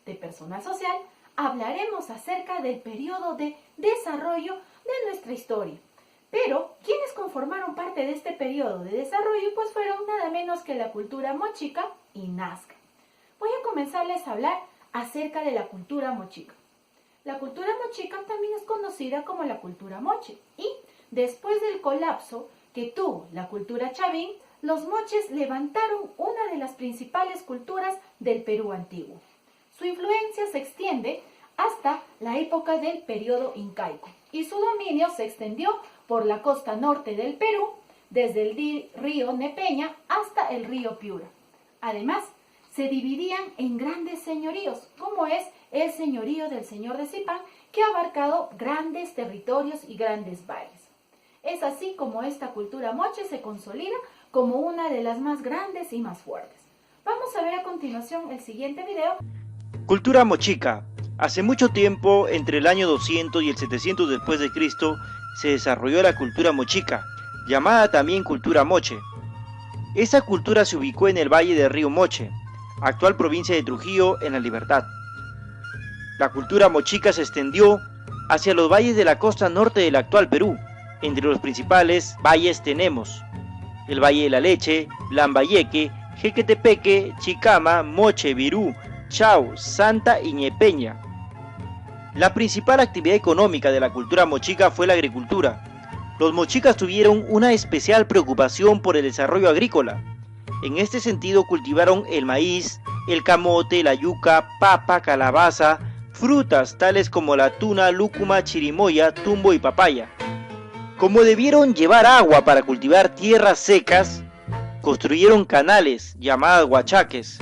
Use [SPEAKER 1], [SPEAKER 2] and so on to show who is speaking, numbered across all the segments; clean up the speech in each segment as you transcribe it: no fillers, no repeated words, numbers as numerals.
[SPEAKER 1] de Personal Social, hablaremos acerca del periodo de desarrollo de nuestra historia. Pero, ¿quiénes conformaron parte de este periodo de desarrollo? Pues fueron nada menos que la cultura mochica y nazca. Voy a comenzarles a hablar acerca de la cultura mochica. La cultura mochica también es conocida como la cultura moche, y después del colapso que tuvo la cultura chavín, los moches levantaron una de las principales culturas del Perú antiguo. Su influencia se extiende hasta la época del periodo incaico y su dominio se extendió por la costa norte del Perú, desde el río Nepeña hasta el río Piura. Además, se dividían en grandes señoríos, como es el señorío del señor de Zipán, que ha abarcado grandes territorios y grandes valles. Es así como esta cultura moche se consolida como una de las más grandes y más fuertes. Vamos a ver a continuación el siguiente video.
[SPEAKER 2] Cultura mochica. Hace mucho tiempo, entre el año 200 y el 700 después de Cristo, se desarrolló la cultura mochica, llamada también cultura moche. Esta cultura se ubicó en el valle del río Moche, actual provincia de Trujillo, en La Libertad. La cultura mochica se extendió hacia los valles de la costa norte del actual Perú. Entre los principales valles tenemos el Valle de la Leche, Lambayeque, Jequetepeque, Chicama, Moche, Virú, Chao, Santa y Ñepeña. La principal actividad económica de la cultura mochica fue la agricultura. Los mochicas tuvieron una especial preocupación por el desarrollo agrícola. En este sentido cultivaron el maíz, el camote, la yuca, papa, calabaza, frutas tales como la tuna, lúcuma, chirimoya, tumbo y papaya. Como debieron llevar agua para cultivar tierras secas, construyeron canales llamadas huachaques,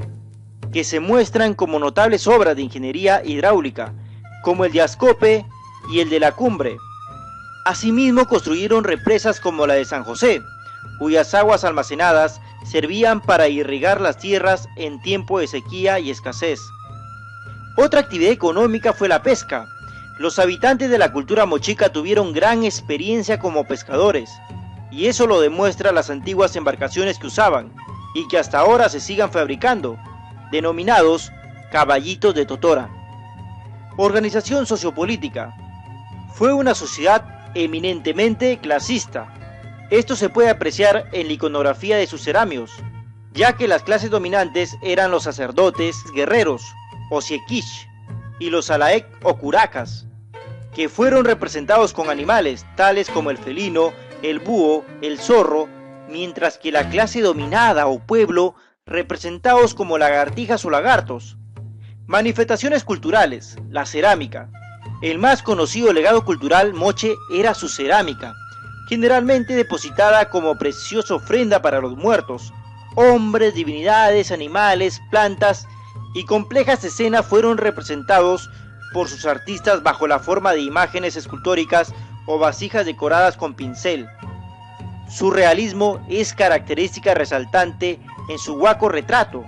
[SPEAKER 2] que se muestran como notables obras de ingeniería hidráulica, como el de Ascope y el de la Cumbre. Asimismo construyeron represas como la de San José, cuyas aguas almacenadas servían para irrigar las tierras en tiempo de sequía y escasez. Otra actividad económica fue la pesca. Los habitantes de la cultura mochica tuvieron gran experiencia como pescadores, y eso lo demuestra las antiguas embarcaciones que usaban, y que hasta ahora se sigan fabricando, denominados caballitos de totora. Organización sociopolítica. Fue una sociedad eminentemente clasista. Esto se puede apreciar en la iconografía de sus ceramios, ya que las clases dominantes eran los sacerdotes, guerreros, o siequish, y los alaec o curacas, que fueron representados con animales tales como el felino, el búho, el zorro, mientras que la clase dominada o pueblo representados como lagartijas o lagartos. Manifestaciones culturales, la cerámica. El más conocido legado cultural moche era su cerámica, generalmente depositada como preciosa ofrenda para los muertos. Hombres, divinidades, animales, plantas y complejas escenas fueron representados por sus artistas bajo la forma de imágenes escultóricas o vasijas decoradas con pincel. Su realismo es característica resaltante en su huaco retrato.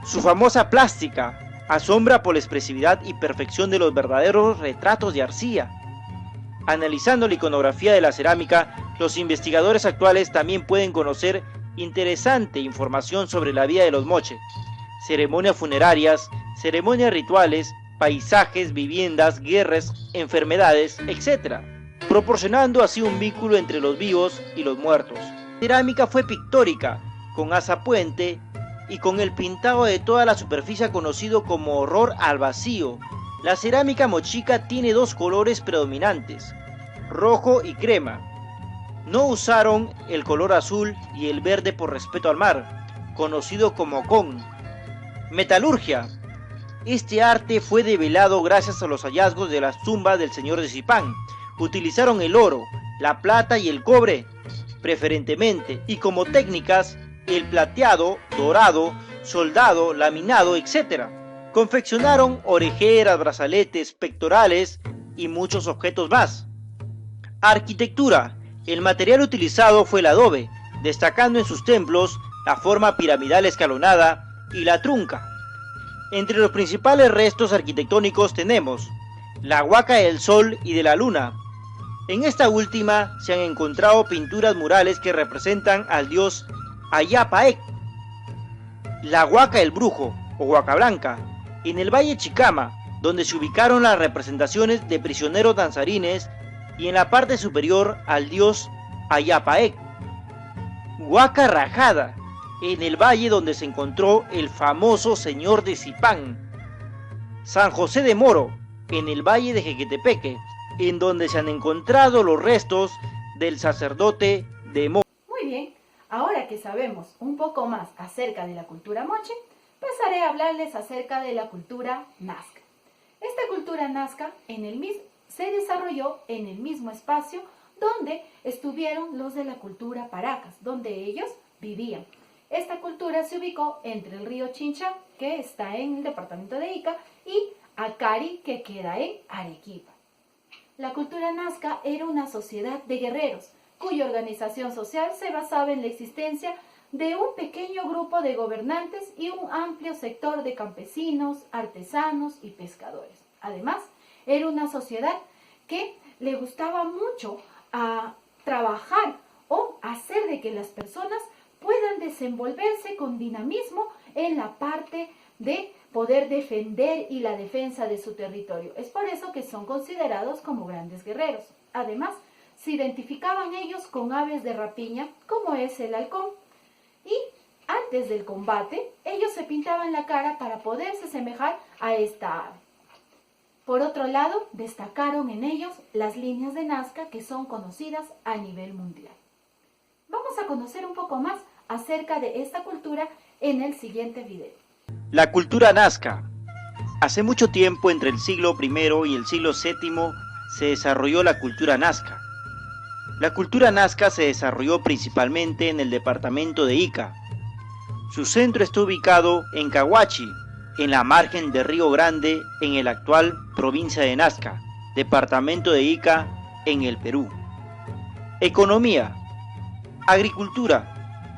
[SPEAKER 2] Su famosa plástica asombra por la expresividad y perfección de los verdaderos retratos de arcilla. Analizando la iconografía de la cerámica, los investigadores actuales también pueden conocer interesante información sobre la vida de los moche, ceremonias funerarias, ceremonias rituales, paisajes, viviendas, guerras, enfermedades, etc., proporcionando así un vínculo entre los vivos y los muertos. La cerámica fue pictórica, con asa puente y con el pintado de toda la superficie conocido como horror al vacío. La cerámica mochica tiene dos colores predominantes, rojo y crema. No usaron el color azul y el verde por respeto al mar, conocido como con. Metalurgia. Este arte fue develado gracias a los hallazgos de las tumbas del señor de Zipán. Utilizaron el oro, la plata y el cobre, preferentemente, y como técnicas, el plateado, dorado, soldado, laminado, etc. Confeccionaron orejeras, brazaletes, pectorales y muchos objetos más. Arquitectura. El material utilizado fue el adobe, destacando en sus templos la forma piramidal escalonada y la trunca. Entre los principales restos arquitectónicos tenemos la huaca del sol y de la luna. En esta última se han encontrado pinturas murales que representan al dios Ayapaec, la huaca del brujo o huaca blanca, en el Valle Chicama, donde se ubicaron las representaciones de prisioneros danzarines, y en la parte superior al dios Ayapaec. Huaca Rajada, en el valle donde se encontró el famoso señor de Zipán. San José de Moro, en el valle de Jequetepeque, en donde se han encontrado los restos del sacerdote de Moro.
[SPEAKER 1] Muy bien, ahora que sabemos un poco más acerca de la cultura moche, pasaré a hablarles acerca de la cultura nazca. Esta cultura nazca se desarrolló en el mismo espacio donde estuvieron los de la cultura paracas, donde ellos vivían. Esta cultura se ubicó entre el río Chincha, que está en el departamento de Ica, y Acari, que queda en Arequipa. La cultura nazca era una sociedad de guerreros, cuya organización social se basaba en la existencia de un pequeño grupo de gobernantes y un amplio sector de campesinos, artesanos y pescadores. Además, era una sociedad que le gustaba mucho a trabajar o hacer de que las personas puedan desenvolverse con dinamismo en la parte de poder defender y la defensa de su territorio. Es por eso que son considerados como grandes guerreros. Además, se identificaban ellos con aves de rapiña, como es el halcón. Y antes del combate, ellos se pintaban la cara para poderse asemejar a esta ave. Por otro lado, destacaron en ellos las líneas de Nazca, que son conocidas a nivel mundial. Vamos a conocer un poco más acerca de esta cultura en el siguiente video.
[SPEAKER 2] La cultura nazca. Hace mucho tiempo, entre el siglo I y el siglo VII, se desarrolló la cultura nazca. La cultura nazca se desarrolló principalmente en el departamento de Ica. Su centro está ubicado en Cahuachi, en la margen del Río Grande, en el actual provincia de Nazca, departamento de Ica, en el Perú. Economía. Agricultura.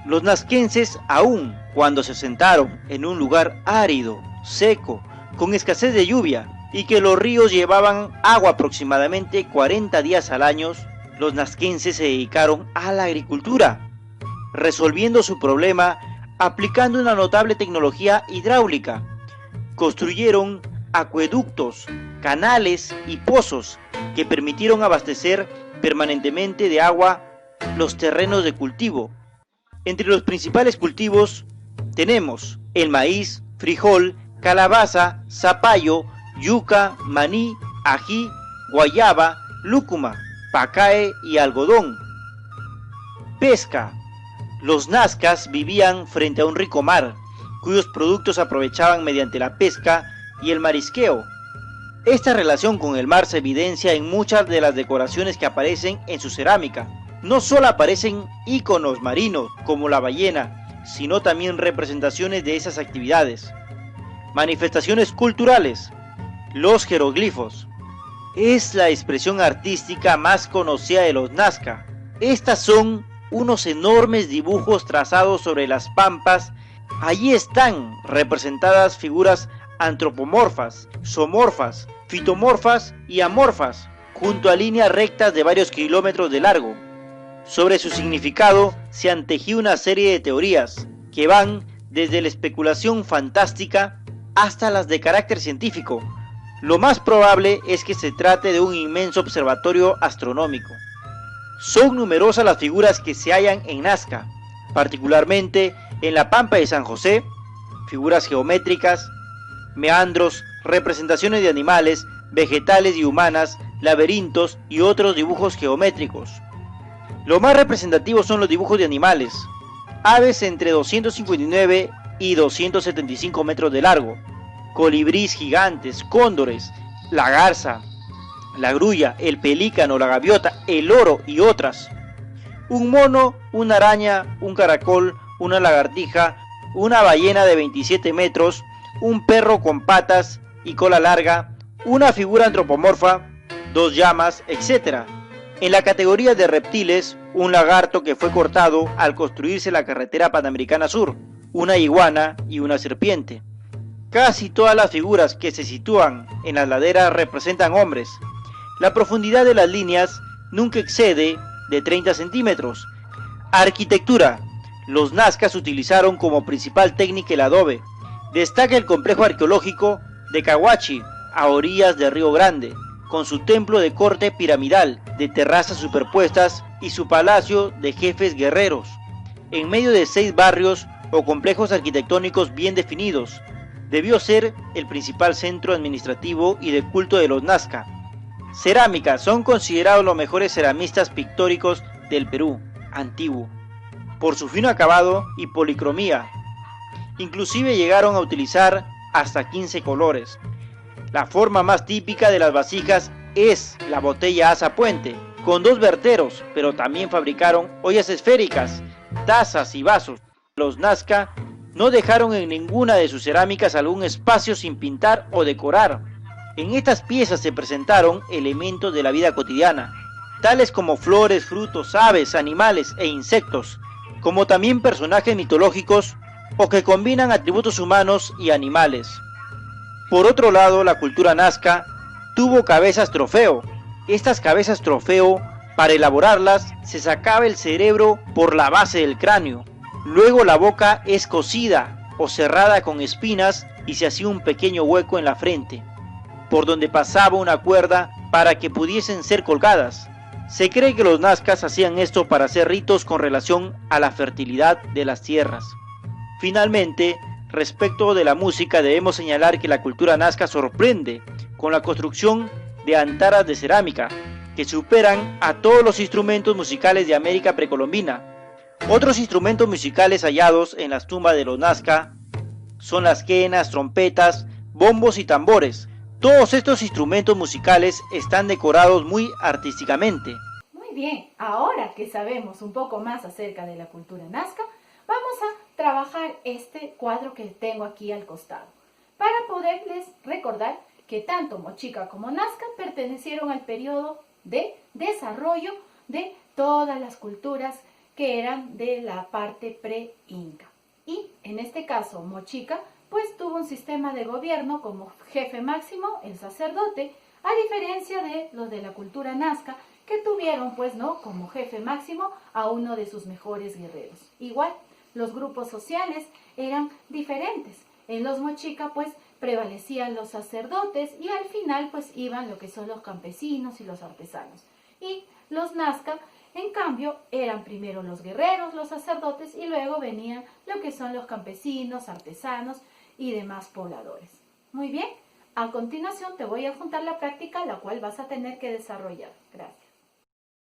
[SPEAKER 2] Los nazquenses, aun cuando se asentaron en un lugar árido, seco, con escasez de lluvia, y que los ríos llevaban agua aproximadamente 40 días al año, los nazquenses se dedicaron a la agricultura, resolviendo su problema aplicando una notable tecnología hidráulica. Construyeron acueductos, canales y pozos que permitieron abastecer permanentemente de agua los terrenos de cultivo. Entre los principales cultivos tenemos el maíz, frijol, calabaza, zapallo, yuca, maní, ají, guayaba, lúcuma, pacae y algodón. Pesca. Los nazcas vivían frente a un rico mar, cuyos productos aprovechaban mediante la pesca y el marisqueo. Esta relación con el mar se evidencia en muchas de las decoraciones que aparecen en su cerámica. No solo aparecen íconos marinos como la ballena, sino también representaciones de esas actividades. Manifestaciones culturales. Los jeroglifos. Es la expresión artística más conocida de los nazca. Estas son unos enormes dibujos trazados sobre las pampas. Allí están representadas figuras antropomorfas, zoomorfas, fitomorfas y amorfas, junto a líneas rectas de varios kilómetros de largo. Sobre su significado se han tejido una serie de teorías que van desde la especulación fantástica hasta las de carácter científico. Lo más probable es que se trate de un inmenso observatorio astronómico. Son numerosas las figuras que se hallan en Nazca, particularmente en la Pampa de San José, figuras geométricas, meandros, representaciones de animales, vegetales y humanas, laberintos y otros dibujos geométricos. Lo más representativo son los dibujos de animales, aves entre 259 y 275 metros de largo, colibríes gigantes, cóndores, la garza, la grulla, el pelícano, la gaviota, el loro y otras. Un mono, una araña, un caracol, una lagartija, una ballena de 27 metros, un perro con patas y cola larga, una figura antropomorfa, dos llamas, etc. En la categoría de reptiles, un lagarto que fue cortado al construirse la carretera Panamericana Sur, una iguana y una serpiente. Casi todas las figuras que se sitúan en las laderas representan hombres. La profundidad de las líneas nunca excede de 30 centímetros. Arquitectura. Los nazcas utilizaron como principal técnica el adobe. Destaca el complejo arqueológico de Cahuachi, a orillas del Río Grande, con su templo de corte piramidal, de terrazas superpuestas y su palacio de jefes guerreros, en medio de 6 barrios o complejos arquitectónicos bien definidos. Debió ser el principal centro administrativo y de culto de los Nazca. Cerámica: son considerados los mejores ceramistas pictóricos del Perú antiguo, por su fino acabado y policromía. Inclusive llegaron a utilizar hasta 15 colores. La forma más típica de las vasijas es la botella asa puente, con 2 verteros, pero también fabricaron ollas esféricas, tazas y vasos. Los Nazca no dejaron en ninguna de sus cerámicas algún espacio sin pintar o decorar. En estas piezas se presentaron elementos de la vida cotidiana, tales como flores, frutos, aves, animales e insectos, como también personajes mitológicos o que combinan atributos humanos y animales. Por otro lado, la cultura Nazca tuvo cabezas trofeo. Estas cabezas trofeo, para elaborarlas, se sacaba el cerebro por la base del cráneo. Luego la boca es cosida o cerrada con espinas y se hacía un pequeño hueco en la frente, por donde pasaba una cuerda para que pudiesen ser colgadas. Se cree que los nazcas hacían esto para hacer ritos con relación a la fertilidad de las tierras. Finalmente, respecto de la música, debemos señalar que la cultura nazca sorprende con la construcción de antaras de cerámica, que superan a todos los instrumentos musicales de América precolombina. Otros instrumentos musicales hallados en las tumbas de los Nazca son las quenas, trompetas, bombos y tambores. Todos estos instrumentos musicales están decorados muy artísticamente.
[SPEAKER 1] Muy bien, ahora que sabemos un poco más acerca de la cultura Nazca, vamos a trabajar este cuadro que tengo aquí al costado, para poderles recordar que tanto Mochica como Nazca pertenecieron al periodo de desarrollo de todas las culturas que eran de la parte pre-inca. Y en este caso Mochica pues tuvo un sistema de gobierno como jefe máximo el sacerdote, a diferencia de los de la cultura Nazca, que tuvieron pues no como jefe máximo a uno de sus mejores guerreros. Igual, los grupos sociales eran diferentes. En los Mochica pues prevalecían los sacerdotes y al final pues iban lo que son los campesinos y los artesanos. Y los Nazca, en cambio, eran primero los guerreros, los sacerdotes, y luego venían lo que son los campesinos, artesanos y demás pobladores. Muy bien, a continuación te voy a juntar la práctica, la cual vas a tener que desarrollar. Gracias.